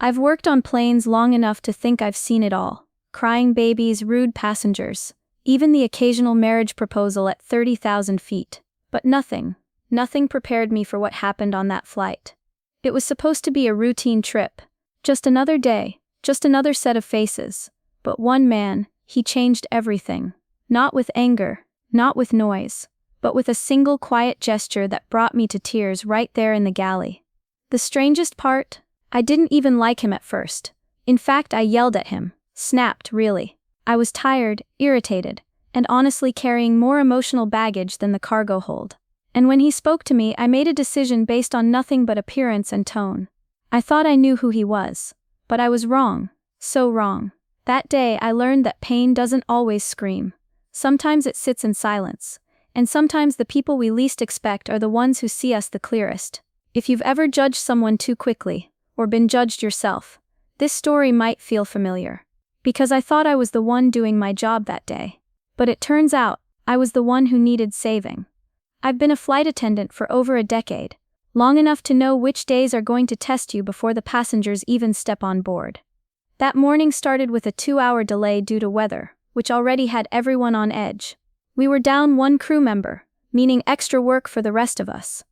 I've worked on planes long enough to think I've seen it all. Crying babies, rude passengers, even the occasional marriage proposal at 30,000 feet. But nothing prepared me for what happened on that flight. It was supposed to be a routine trip. Just another day, just another set of faces. But one man, he changed everything. Not with anger, not with noise, but with a single quiet gesture that brought me to tears right there in the galley. The strangest part? I didn't even like him at first. In fact, I yelled at him. Snapped, really. I was tired, irritated, and honestly carrying more emotional baggage than the cargo hold. And when he spoke to me, I made a decision based on nothing but appearance and tone. I thought I knew who he was, but I was wrong. So wrong. That day I learned that pain doesn't always scream. Sometimes it sits in silence, and sometimes the people we least expect are the ones who see us the clearest. If you've ever judged someone too quickly, or been judged yourself, this story might feel familiar. Because I thought I was the one doing my job that day. But it turns out, I was the one who needed saving. I've been a flight attendant for over a decade, long enough to know which days are going to test you before the passengers even step on board. That morning started with a 2-hour delay due to weather, which already had everyone on edge. We were down one crew member, meaning extra work for the rest of us.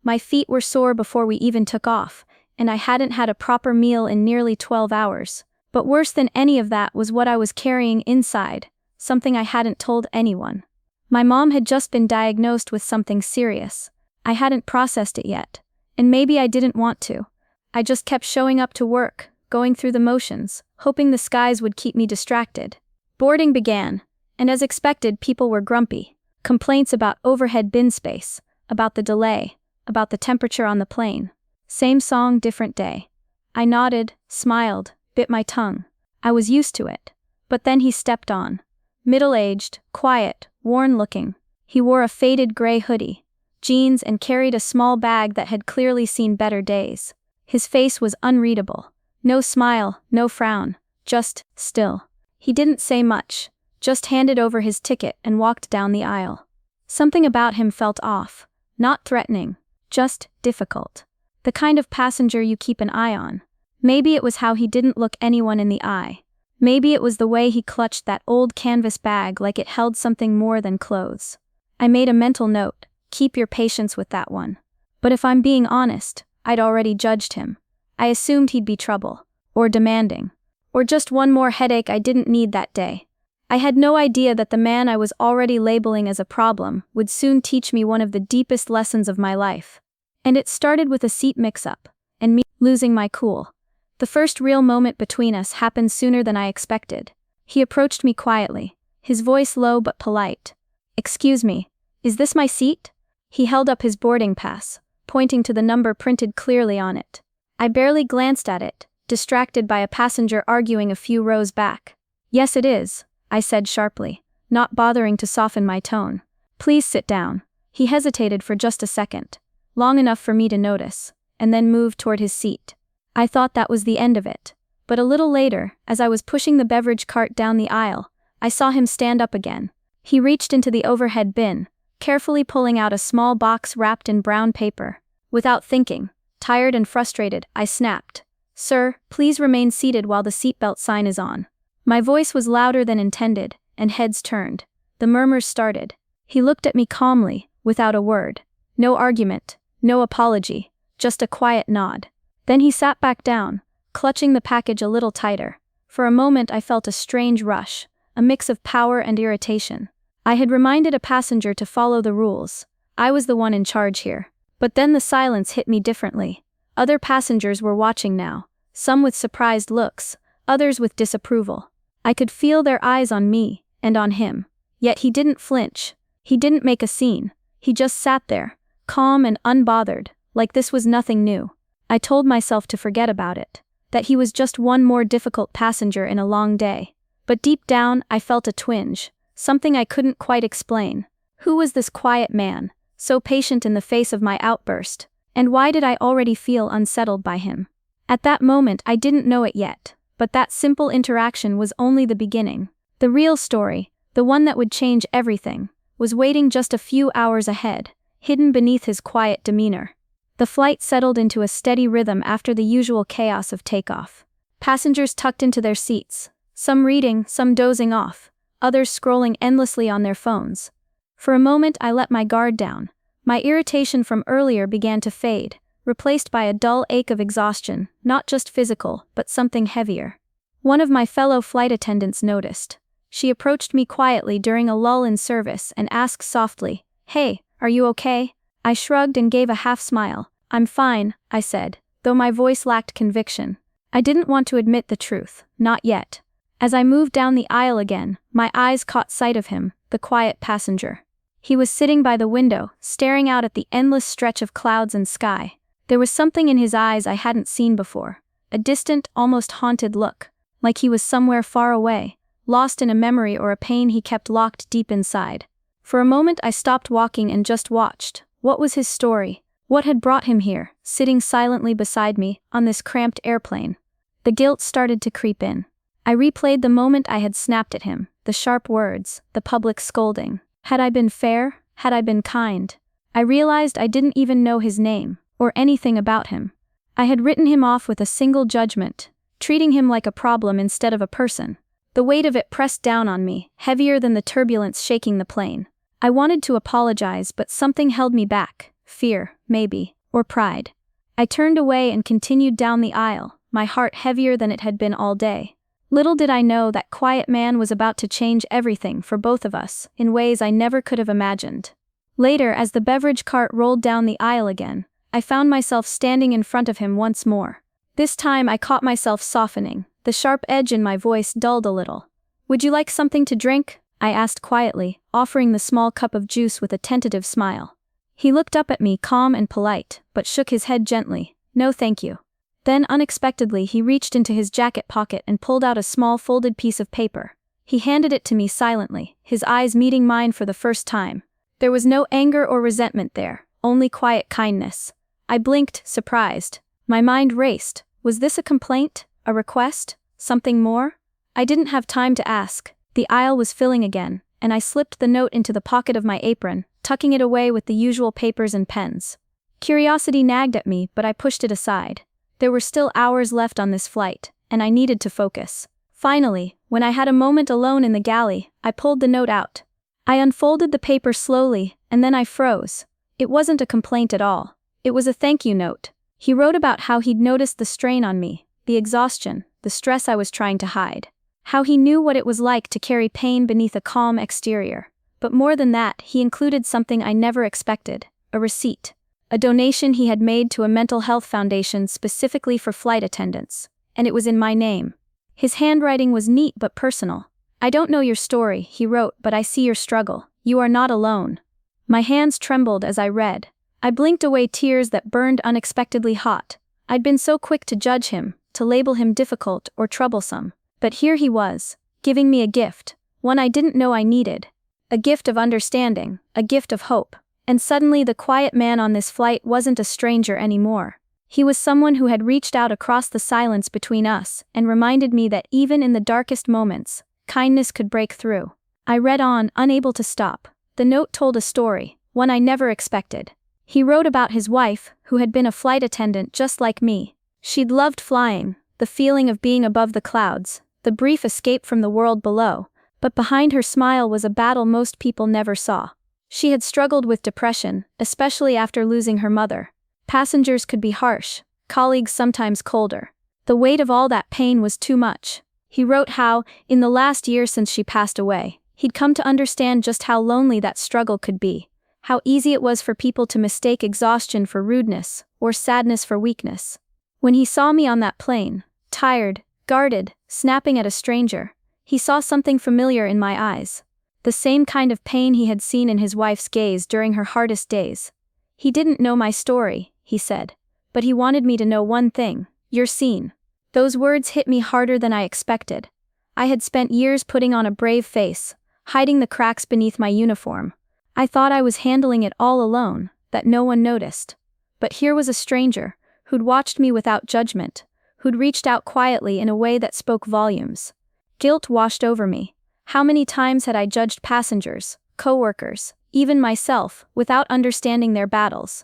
My feet were sore before we even took off, and I hadn't had a proper meal in nearly 12 hours. But worse than any of that was what I was carrying inside, something I hadn't told anyone. My mom had just been diagnosed with something serious. I hadn't processed it yet, and maybe I didn't want to. I just kept showing up to work, going through the motions, hoping the skies would keep me distracted. Boarding began, and as expected, people were grumpy. Complaints about overhead bin space, about the delay, about the temperature on the plane. Same song, different day. I nodded, smiled, bit my tongue. I was used to it. But then he stepped on. Middle-aged, quiet, worn-looking. He wore a faded gray hoodie, jeans, and carried a small bag that had clearly seen better days. His face was unreadable. No smile, no frown, just still. He didn't say much, just handed over his ticket and walked down the aisle. Something about him felt off, not threatening, just difficult. The kind of passenger you keep an eye on. Maybe it was how he didn't look anyone in the eye. Maybe it was the way he clutched that old canvas bag like it held something more than clothes. I made a mental note, keep your patience with that one. But if I'm being honest, I'd already judged him. I assumed he'd be trouble, or demanding, or just one more headache I didn't need that day. I had no idea that the man I was already labeling as a problem would soon teach me one of the deepest lessons of my life. And it started with a seat mix-up, and me losing my cool. The first real moment between us happened sooner than I expected. He approached me quietly, his voice low but polite. "Excuse me, is this my seat?" He held up his boarding pass, pointing to the number printed clearly on it. I barely glanced at it, distracted by a passenger arguing a few rows back. "Yes, it is," I said sharply, not bothering to soften my tone. "Please sit down." He hesitated for just a second, long enough for me to notice, and then moved toward his seat. I thought that was the end of it. But a little later, as I was pushing the beverage cart down the aisle, I saw him stand up again. He reached into the overhead bin, carefully pulling out a small box wrapped in brown paper. Without thinking, tired and frustrated, I snapped, "Sir, please remain seated while the seatbelt sign is on." My voice was louder than intended, and heads turned. The murmurs started. He looked at me calmly, without a word. No argument, no apology, just a quiet nod. Then he sat back down, clutching the package a little tighter. For a moment I felt a strange rush, a mix of power and irritation. I had reminded a passenger to follow the rules. I was the one in charge here. But then the silence hit me differently. Other passengers were watching now, some with surprised looks, others with disapproval. I could feel their eyes on me, and on him. Yet he didn't flinch. He didn't make a scene. He just sat there, calm and unbothered, like this was nothing new. I told myself to forget about it, that he was just one more difficult passenger in a long day. But deep down, I felt a twinge, something I couldn't quite explain. Who was this quiet man, so patient in the face of my outburst, and why did I already feel unsettled by him? At that moment I didn't know it yet, but that simple interaction was only the beginning. The real story, the one that would change everything, was waiting just a few hours ahead, hidden beneath his quiet demeanor. The flight settled into a steady rhythm after the usual chaos of takeoff. Passengers tucked into their seats, some reading, some dozing off, others scrolling endlessly on their phones. For a moment I let my guard down. My irritation from earlier began to fade, replaced by a dull ache of exhaustion, not just physical, but something heavier. One of my fellow flight attendants noticed. She approached me quietly during a lull in service and asked softly, "Hey, are you okay?" I shrugged and gave a half-smile. "I'm fine," I said, though my voice lacked conviction. I didn't want to admit the truth, not yet. As I moved down the aisle again, my eyes caught sight of him, the quiet passenger. He was sitting by the window, staring out at the endless stretch of clouds and sky. There was something in his eyes I hadn't seen before, a distant, almost haunted look, like he was somewhere far away, lost in a memory or a pain he kept locked deep inside. For a moment I stopped walking and just watched. What was his story? What had brought him here, sitting silently beside me, on this cramped airplane? The guilt started to creep in. I replayed the moment I had snapped at him, the sharp words, the public scolding. Had I been fair? Had I been kind? I realized I didn't even know his name, or anything about him. I had written him off with a single judgment, treating him like a problem instead of a person. The weight of it pressed down on me, heavier than the turbulence shaking the plane. I wanted to apologize, but something held me back. Fear, maybe, or pride. I turned away and continued down the aisle, my heart heavier than it had been all day. Little did I know that quiet man was about to change everything for both of us, in ways I never could have imagined. Later, as the beverage cart rolled down the aisle again, I found myself standing in front of him once more. This time I caught myself softening, the sharp edge in my voice dulled a little. "Would you like something to drink?" I asked quietly, offering the small cup of juice with a tentative smile. He looked up at me, calm and polite, but shook his head gently. "No thank you." Then unexpectedly he reached into his jacket pocket and pulled out a small folded piece of paper. He handed it to me silently, his eyes meeting mine for the first time. There was no anger or resentment there, only quiet kindness. I blinked, surprised. My mind raced. Was this a complaint? A request? Something more? I didn't have time to ask. The aisle was filling again, and I slipped the note into the pocket of my apron, tucking it away with the usual papers and pens. Curiosity nagged at me, but I pushed it aside. There were still hours left on this flight, and I needed to focus. Finally, when I had a moment alone in the galley, I pulled the note out. I unfolded the paper slowly, and then I froze. It wasn't a complaint at all. It was a thank you note. He wrote about how he'd noticed the strain on me, the exhaustion, the stress I was trying to hide. How he knew what it was like to carry pain beneath a calm exterior. But more than that, he included something I never expected, a receipt. A donation he had made to a mental health foundation specifically for flight attendants, and it was in my name. His handwriting was neat but personal. "I don't know your story," he wrote, "but I see your struggle. You are not alone." My hands trembled as I read. I blinked away tears that burned unexpectedly hot. I'd been so quick to judge him, to label him difficult or troublesome. But here he was, giving me a gift, one I didn't know I needed. A gift of understanding, a gift of hope. And suddenly the quiet man on this flight wasn't a stranger anymore. He was someone who had reached out across the silence between us and reminded me that even in the darkest moments, kindness could break through. I read on, unable to stop. The note told a story, one I never expected. He wrote about his wife, who had been a flight attendant just like me. She'd loved flying, the feeling of being above the clouds, the brief escape from the world below, but behind her smile was a battle most people never saw. She had struggled with depression, especially after losing her mother. Passengers could be harsh, colleagues sometimes colder. The weight of all that pain was too much. He wrote how, in the last year since she passed away, he'd come to understand just how lonely that struggle could be, how easy it was for people to mistake exhaustion for rudeness, or sadness for weakness. When he saw me on that plane, tired, guarded, snapping at a stranger, he saw something familiar in my eyes. The same kind of pain he had seen in his wife's gaze during her hardest days. He didn't know my story, he said, but he wanted me to know one thing: you're seen. Those words hit me harder than I expected. I had spent years putting on a brave face, hiding the cracks beneath my uniform. I thought I was handling it all alone, that no one noticed. But here was a stranger, who'd watched me without judgment, who'd reached out quietly in a way that spoke volumes. Guilt washed over me. How many times had I judged passengers, co-workers, even myself, without understanding their battles?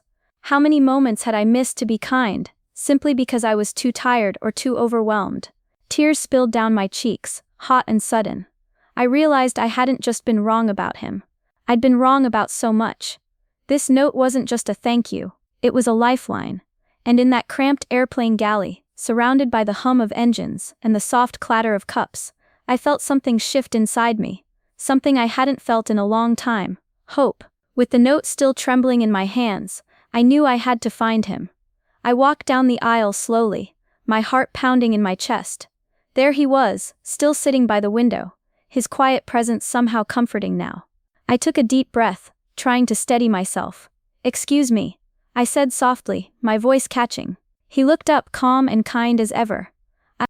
How many moments had I missed to be kind, simply because I was too tired or too overwhelmed? Tears spilled down my cheeks, hot and sudden. I realized I hadn't just been wrong about him. I'd been wrong about so much. This note wasn't just a thank you, it was a lifeline. And in that cramped airplane galley, surrounded by the hum of engines and the soft clatter of cups, I felt something shift inside me, something I hadn't felt in a long time: hope. With the note still trembling in my hands, I knew I had to find him. I walked down the aisle slowly, my heart pounding in my chest. There he was, still sitting by the window, his quiet presence somehow comforting now. I took a deep breath, trying to steady myself. "Excuse me," I said softly, my voice catching. He looked up, calm and kind as ever.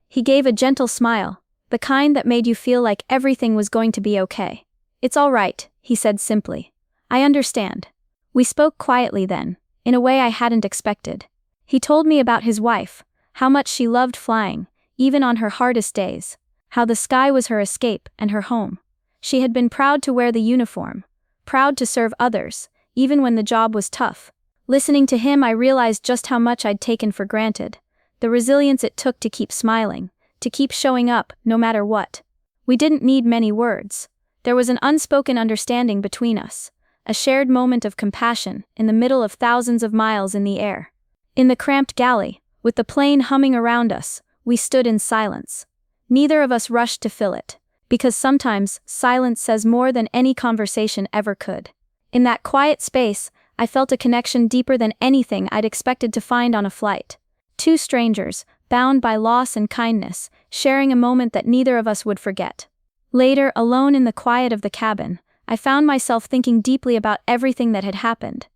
He gave a gentle smile, the kind that made you feel like everything was going to be okay. "It's all right," he said simply. "I understand." We spoke quietly then, in a way I hadn't expected. He told me about his wife, how much she loved flying, even on her hardest days, how the sky was her escape and her home. She had been proud to wear the uniform, proud to serve others, even when the job was tough. Listening to him, I realized just how much I'd taken for granted, the resilience it took to keep smiling, to keep showing up, no matter what. We didn't need many words. There was an unspoken understanding between us, a shared moment of compassion in the middle of thousands of miles in the air. In the cramped galley, with the plane humming around us, we stood in silence. Neither of us rushed to fill it, because sometimes silence says more than any conversation ever could. In that quiet space, I felt a connection deeper than anything I'd expected to find on a flight. Two strangers, bound by loss and kindness, sharing a moment that neither of us would forget. Later, alone in the quiet of the cabin, I found myself thinking deeply about everything that had happened.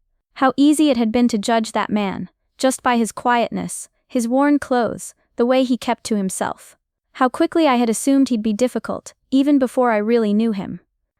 How easy it had been to judge that man, just by his quietness, his worn clothes, the way he kept to himself. How quickly I had assumed he'd be difficult, even before I really knew him.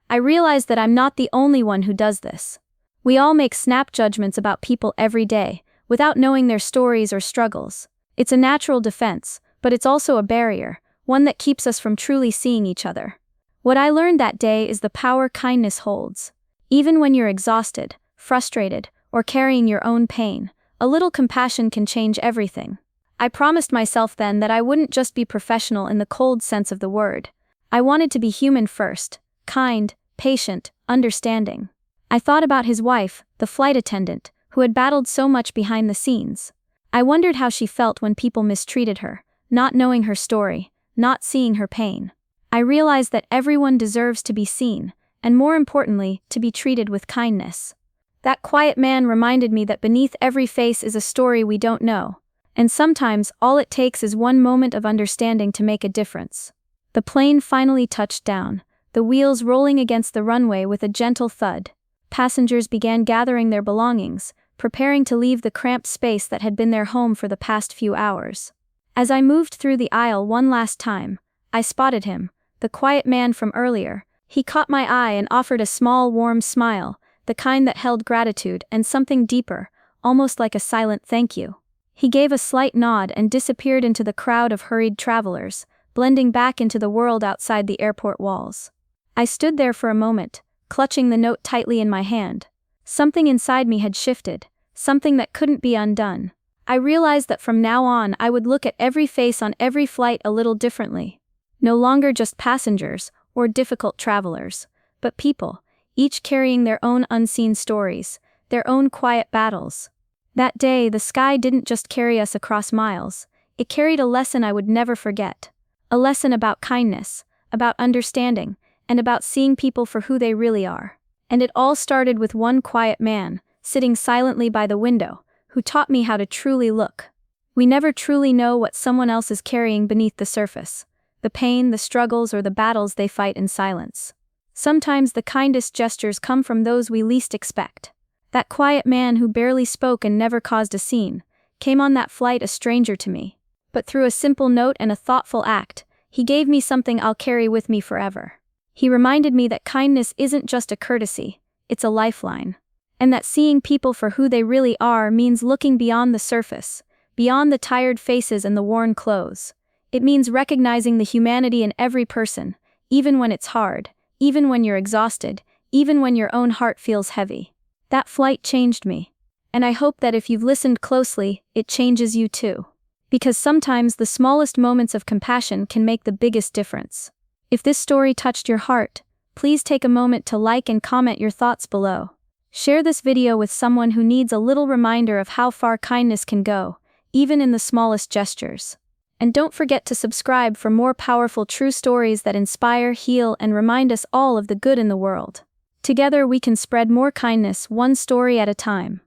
I realized that I'm not the only one who does this. We all make snap judgments about people every day, without knowing their stories or struggles. It's a natural defense, but it's also a barrier, one that keeps us from truly seeing each other. What I learned that day is the power kindness holds. Even when you're exhausted, frustrated, or carrying your own pain, a little compassion can change everything. I promised myself then that I wouldn't just be professional in the cold sense of the word. I wanted to be human first, kind, patient, understanding. I thought about his wife, the flight attendant, who had battled so much behind the scenes. I wondered how she felt when people mistreated her, not knowing her story, not seeing her pain. I realized that everyone deserves to be seen, and more importantly, to be treated with kindness. That quiet man reminded me that beneath every face is a story we don't know, and sometimes all it takes is one moment of understanding to make a difference. The plane finally touched down, the wheels rolling against the runway with a gentle thud. Passengers began gathering their belongings, preparing to leave the cramped space that had been their home for the past few hours. As I moved through the aisle one last time, I spotted him, the quiet man from earlier. He caught my eye and offered a small, warm smile, the kind that held gratitude and something deeper, almost like a silent thank you. He gave a slight nod and disappeared into the crowd of hurried travelers, blending back into the world outside the airport walls. I stood there for a moment, clutching the note tightly in my hand. Something inside me had shifted, something that couldn't be undone. I realized that from now on I would look at every face on every flight a little differently. No longer just passengers or difficult travelers, but people, each carrying their own unseen stories, their own quiet battles. That day, the sky didn't just carry us across miles, it carried a lesson I would never forget. A lesson about kindness, about understanding, and about seeing people for who they really are. And it all started with one quiet man, sitting silently by the window, who taught me how to truly look. We never truly know what someone else is carrying beneath the surface, the pain, the struggles, or the battles they fight in silence. Sometimes the kindest gestures come from those we least expect. That quiet man who barely spoke and never caused a scene, came on that flight a stranger to me. But through a simple note and a thoughtful act, he gave me something I'll carry with me forever. He reminded me that kindness isn't just a courtesy, it's a lifeline. And that seeing people for who they really are means looking beyond the surface, beyond the tired faces and the worn clothes. It means recognizing the humanity in every person, even when it's hard, even when you're exhausted, even when your own heart feels heavy. That flight changed me. And I hope that if you've listened closely, it changes you too. Because sometimes the smallest moments of compassion can make the biggest difference. If this story touched your heart, please take a moment to like and comment your thoughts below. Share this video with someone who needs a little reminder of how far kindness can go, even in the smallest gestures. And don't forget to subscribe for more powerful true stories that inspire, heal, and remind us all of the good in the world. Together we can spread more kindness, one story at a time.